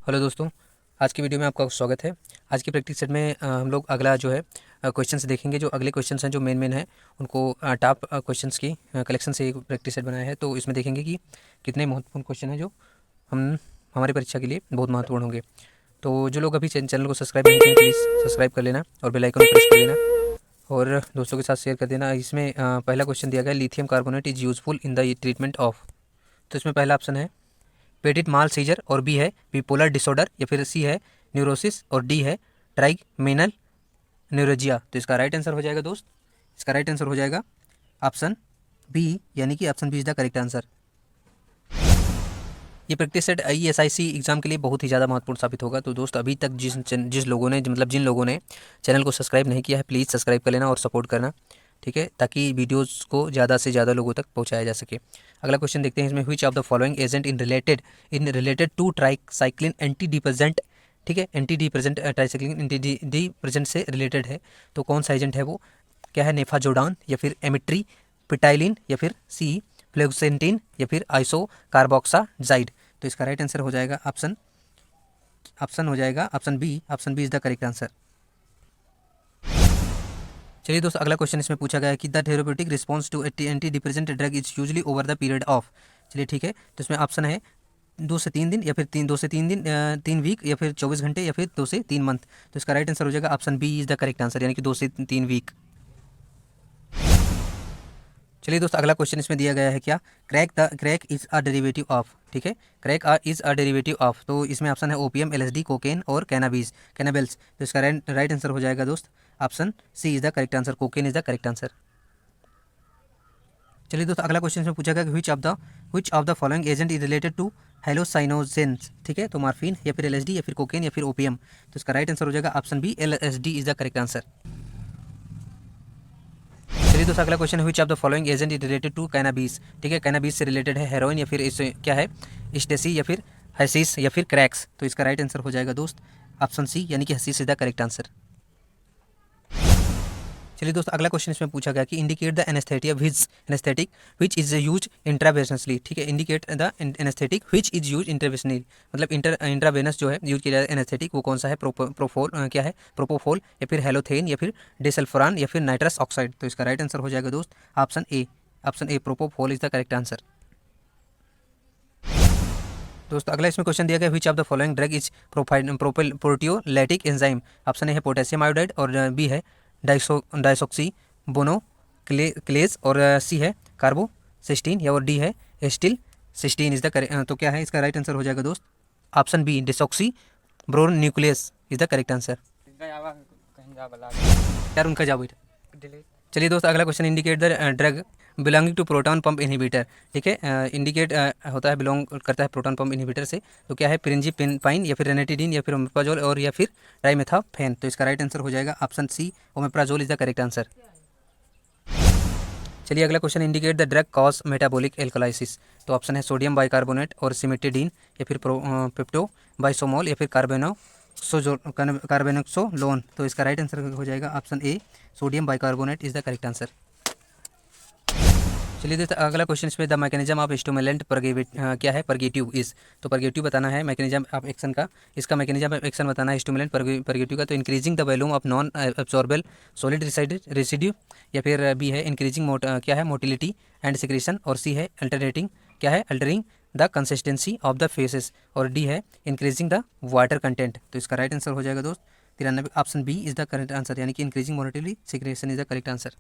Hello दोस्तों, आज की वीडियो में आपका स्वागत है। आज की प्रैक्टिस सेट में हम लोग अगला जो है क्वेश्चंस देखेंगे। जो अगले क्वेश्चंस हैं जो मेन हैं उनको टॉप क्वेश्चंस की कलेक्शन से एक प्रैक्टिस सेट बनाया है। तो इसमें देखेंगे कि कितने महत्वपूर्ण क्वेश्चन हैं जो हम हमारी परीक्षा के लिए बहुत महत्वपूर्ण होंगे। तो जो लोग अभी चैनल को सब्सक्राइब नहीं किए प्लीज़ सब्सक्राइब कर लेना और बेल आइकन को प्रेस कर देना और दोस्तों के साथ शेयर कर देना। इसमें पहला क्वेश्चन दिया गया, lithium carbonate is useful in the treatment of. तो इसमें पहला ऑप्शन है पेटिट माल सीजर और बी है बिपोलर डिसऑर्डर या फिर सी है न्यूरोसिस और डी है ट्राइगमेनल न्यूरोजिया। तो इसका राइट आंसर हो जाएगा दोस्त, इसका राइट आंसर हो जाएगा ऑप्शन बी, यानी कि option B is the correct answer. ये प्रैक्टिस सेट ISIC एग्जाम के लिए बहुत ही ज़्यादा महत्वपूर्ण साबित होगा। तो दोस्त अभी तक जिस लोगों ने जिन लोगों ने चैनल को सब्सक्राइब नहीं किया है प्लीज़ सब्सक्राइब कर लेना और सपोर्ट करना, ठीक है, ताकि वीडियोस को ज़्यादा से ज़्यादा लोगों तक पहुंचाया जा सके। अगला क्वेश्चन देखते हैं इसमें, which of the following agent in related to tricyclic anti depressant, ठीक है, anti depressant tricyclic anti depressant से रिलेटेड है। तो कौन सा एजेंट है वो, क्या है, नेफाजोडान या फिर एमिट्री पिटाइलिन या फिर सी फ्लेक्सेंटिन या फिर आइसो कार्बोक्साजाइड। तो इसका राइट आंसर हो जाएगा ऑप्शन ऑप्शन हो जाएगा option B is the correct answer. चलिए दोस्तों, अगला क्वेश्चन इसमें पूछा गया है कि the therapeutic response to antidepressant drug is usually over the period of. चलिए ठीक है, तो इसमें ऑप्शन है 2 से 3 दिन या फिर 2 से 3 दिन 3 वीक या फिर 24 घंटे या फिर 2 से 3 मंथ। तो इसका राइट आंसर हो जाएगा option B is the correct answer, यानी कि 2 से 3 वीक। चलिए दोस्त, अगला क्वेश्चन इसमें दिया गया है क्या, crack is a derivative of, ठीक है, crack is a derivative of. तो इसमें ऑप्शन है ओपीएम, LSD, कोकेन और कैनाबिल्स। तो इसका राइट आंसर हो जाएगा दोस्त option C is the correct answer, cocaine is the correct answer. चलिए दोस्तों, अगला क्वेश्चन इसमें पूछा गया कि which of the following agent is related to hallucinogens, ठीक है, तो मार्फिन या फिर LSD या फिर कोकेन या फिर ओपीएम। तो इसका राइट आंसर हो जाएगा option B, LSD is the correct answer. चलिए दोस्तों, अगला क्वेश्चन है which of the following agent is related to cannabis, ठीक है, कैनाबीस से रिलेटेड है हेरोइन या फिर इस क्या है स्टेसी या फिर हसीस या फिर क्रैक्स। तो इसका राइट आंसर हो जाएगा दोस्त ऑप्शन सी, यानी कि hashish is the correct answer. चलिए दोस्तों, अगला क्वेश्चन इसमें पूछा गया कि indicate the anaesthetic which is use intravenously, ठीक है, indicate the anaesthetic which is use intravenously, मतलब इंट्रावेनस जो है यूज किया जाता है एनेस्थेटिक, वो कौन सा है, क्या है, प्रोपोफोल या फिर हेलोथेन या फिर डेसल्फरान या फिर नाइट्रस ऑक्साइड। तो इसका राइट आंसर हो जाएगा दोस्त option A propofol is the correct answer. दोस्तों, अगला इसमें क्वेश्चन दिया गया विच of the following drug is proteolytic enzyme. Option A है पोटेशियम आयोडाइड और बी है डाइसोक्सी बोनो क्लेज और सी है कार्बोसिस्टीन या और डी है acetylcysteine is the correct. तो क्या है, इसका राइट आंसर हो जाएगा दोस्त option B, deoxyribonuclease is the correct answer. यार उनका जवाब है। चलिए दोस्त, अगला question, indicate the drug belonging to proton pump inhibitor, ठीक है, इंडिकेट होता है, बिलोंग करता है प्रोटॉन पंप इनहिबिटर से। तो क्या है, पिरिंजीपाइन या फिर रेनेटिडीन या फिर ओमेप्राजोल और या फिर ट्राइमेथाफेन। तो इसका राइट आंसर हो जाएगा option C, omeprazole is the correct answer. चलिए अगला question, indicate the drug cause metabolic alkalosis. तो ऑप्शन है सोडियम बाइकार्बोनेट और सिमेटिडीन या फिर पेप्टो बाइसोमोल या फिर कार्बेनोक्सोलोन। तो इसका राइट आंसर हो जाएगा option A, sodium bicarbonate is the correct answer. चलिए दोस्तों, अगला क्वेश्चन इसमें द मैकेनिज्म ऑफ स्टिमुलेंट क्या है, परगेटिव इज। तो परगेटिव बताना है मैकेनिज्म ऑफ एक्शन का, इसका मैकेनिज्म ऑफ एक्शन बताना है स्टिमुलेंट परगेटिव का। तो increasing the volume of non absorbable solid residue या फिर बी है इंक्रीजिंग क्या है मोटिलिटी एंड सिक्रेशन और सी है अल्टरनेटिंग क्या है altering the consistency of the faeces और डी है इंक्रीजिंग द वाटर कंटेंट। तो इसका राइट आंसर हो जाएगा दोस्त 93, option B is the correct answer, यानी कि increasing motility secretion is the correct answer.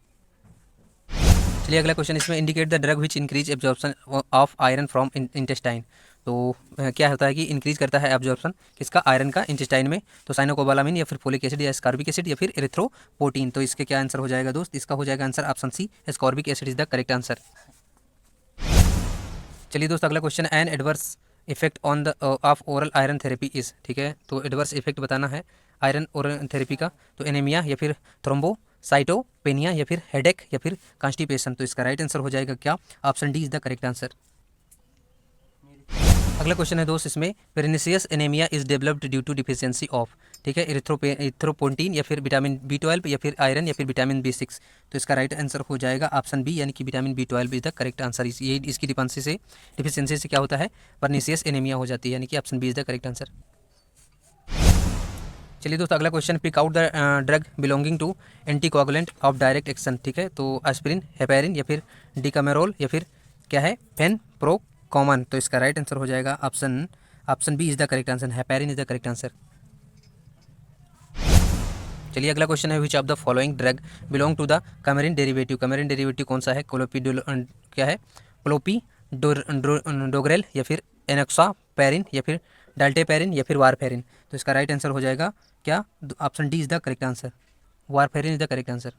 चलिए अगला क्वेश्चन इसमें, indicate the drug which increase absorption of iron from intestine. तो क्या होता है कि इंक्रीज करता है एब्जॉर्प्शन किसका, आयरन का इंटेस्टाइन में। तो साइनोकोबालामिन या फिर फोलिक एसिड या एस्कॉर्बिक एसिड या फिर एरिथ्रोपोटीन। तो इसके क्या आंसर हो जाएगा दोस्त, इसका हो जाएगा answer option C, ascorbic acid is the correct answer. चलिए दोस्त, अगला question, an adverse effect on the of oral iron therapy is, ठीक है, तो एडवर्स इफेक्ट बताना है आयरन ओरल थेरेपी का। तो एनीमिया या फिर थ्रोम्बोसाइटोपेनिया या फिर हेडेक या फिर कॉन्स्टिपेशन। तो इसका राइट आंसर हो जाएगा क्या, option D is the correct answer. अगला क्वेश्चन है दोस्त इसमें, pernicious anaemia is developed due to deficiency of, ठीक है, इरिथ्रोपोंटीन या फिर विटामिन B12 या फिर आयरन या फिर विटामिन B6। तो इसका राइट आंसर हो जाएगा ऑप्शन बी, यानी कि vitamin B12 is the correct answer. ये इसकी डिफिशियंसी से क्या होता है, परनिसियस एनीमिया हो जाती है, यानी कि option B is the correct answer. चलिए दोस्तों अगला question, pick out the drug belonging to anticoagulant of direct action. ठीक है, तो एस्पिरिन, हेपेरिन या फिर डिकामेरोल या फिर क्या है फेन प्रो कॉमन। तो इसका राइट आंसर हो जाएगा option B is the correct answer, heparin is the correct answer. चलिए अगला क्वेश्चन है, which of the following drug belong to the coumarin derivative. Coumarin derivative कौन सा है? क्या है डोग्रेल या फिर एनोक्सापेरिन या फिर डाल्टेपेरिन या फिर वारफेरिन। तो इसका राइट आंसर हो जाएगा क्या? Option D is the correct answer, warfarin is the correct answer.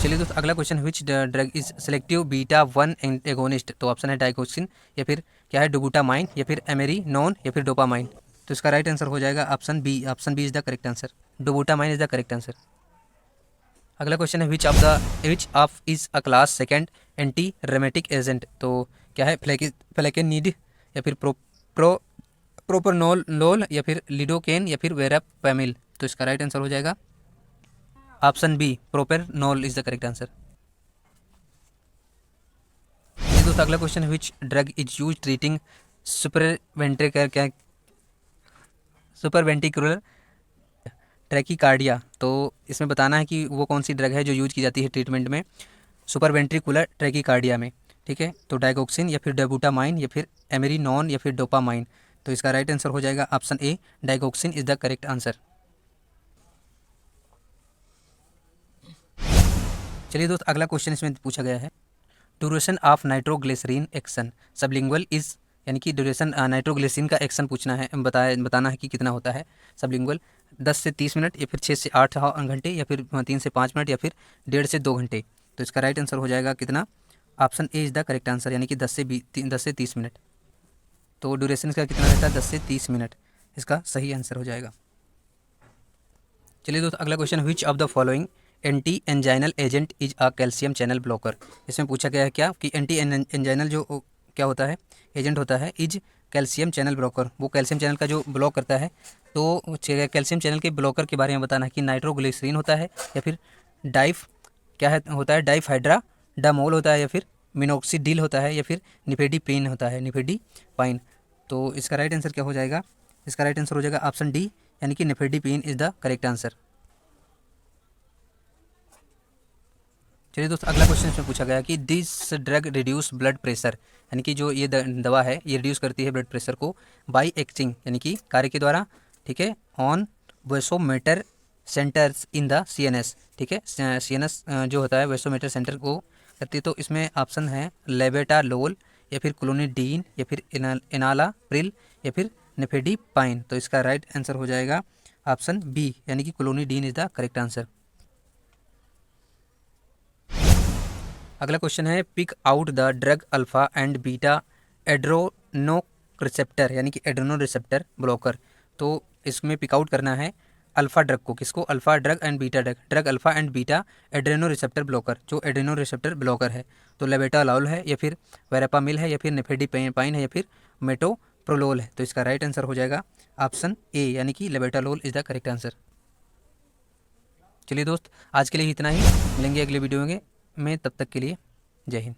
चलिए दोस्तों अगला question, which drug is selective beta 1 agonist. तो ऑप्शन है डाइगोक्सिन या फिर क्या है डोबूटामाइन या फिर एमेरिनोन या फिर डोपामाइन। तो इसका राइट आंसर हो जाएगा option B is the correct answer, dobutamine is the correct answer. अगला क्वेश्चन है, which of is a class second anti emetic agent. तो क्या है फ्लेकेनिड या फिर प्रोपरनोल या फिर लिडोकेन या फिर वेरापेमिल। तो इसका राइट आंसर हो जाएगा option B, propranolol is the correct answer. दोस्तों अगला क्वेश्चन है, which drug is use treating supraventricular tachycardia. तो इसमें बताना है कि वो कौन सी ड्रग है जो यूज की जाती है ट्रीटमेंट में सुपरवेंट्रिकुलर ट्रैकीकार्डिया में। ठीक है, तो डाइगोक्सिन या फिर डोबूटामाइन या फिर एमेरिनोन या फिर डोपामाइन। तो इसका राइट आंसर हो जाएगा option A, digoxin is the correct answer. चलिए दोस्त अगला क्वेश्चन इसमें पूछा गया है, duration of nitroglycerin action sublingual is, यानी कि ड्यूरेशन नाइट्रोग्लिसरीन का एक्शन पूछना है, बताना है कि कितना होता है सबलिंगुअल। 10 से 30 मिनट या फिर 6 से 8 घंटे या फिर 3 से 5 मिनट या फिर 1.5 से 2 घंटे। तो इसका राइट आंसर हो जाएगा कितना? Option A is the correct answer, यानी कि 10 से 30 मिनट। तो ड्यूरेशन इसका कितना रहता है? 10 से 30 मिनट इसका सही आंसर हो जाएगा। चलिए दोस्तों अगला question, which of the following anti anginal agent is a calcium channel blocker. इसमें पूछा गया है क्या कि एंटी एंजाइनल जो क्या होता है एजेंट होता है इज कैल्शियम चैनल ब्लॉकर, वो कैल्शियम चैनल का जो ब्लॉक करता है। तो कैल्शियम चैनल के ब्लॉकर के बारे में बताना है कि नाइट्रोग्लिसरीन होता है या फिर होता है डाइफहाइड्रा डामोल होता है या फिर मिनोक्सिडिल होता है या फिर निफेडीपाइन होता है, निफेडीपाइन। तो इसका राइट आंसर क्या हो जाएगा? इसका राइट आंसर हो जाएगा ऑप्शन डी, यानी कि निफेडीपाइन इज द करेक्ट आंसर। चलिए दोस्तों अगला क्वेश्चन इसमें पूछा गया कि this drug reduce blood pressure, यानी कि जो ये दवा है ये रिड्यूस करती है ब्लड प्रेशर को बाई एक्टिंग, यानी कि कार्य के द्वारा। ठीक है, on vasomotor centres in the CNS. ठीक है, सीएनएस जो होता है वेसोमीटर सेंटर को करती है। तो इसमें ऑप्शन है लेबेटालोल या फिर क्लोनिडीन या फिर एनालाप्रिल या फिर निफेडीपाइन। तो इसका राइट आंसर हो जाएगा ऑप्शन बी, यानी कि clonidine is the correct answer. अगला क्वेश्चन है, pick out the drug alpha and beta adreno receptor, यानी कि एड्रेनो रिसेप्टर ब्लॉकर। तो इसमें पिक आउट करना है अल्फा ड्रग को, किसको? Alpha drug and beta drug alpha and beta adreno receptor blocker, जो एड्रेनो रिसेप्टर ब्लॉकर है। तो लेबेटालॉल है या फिर वेरापामिल है या फिर निफेडीपाइन है या फिर मेटोप्रोलोल है। तो इसका राइट आंसर हो जाएगा ऑप्शन ए, यानी कि लेबेटालॉल इज द करेक्ट आंसर। चलिए दोस्त आज के लिए इतना ही, मिलेंगे अगले वीडियो में। तब तक के लिए जय हिंद।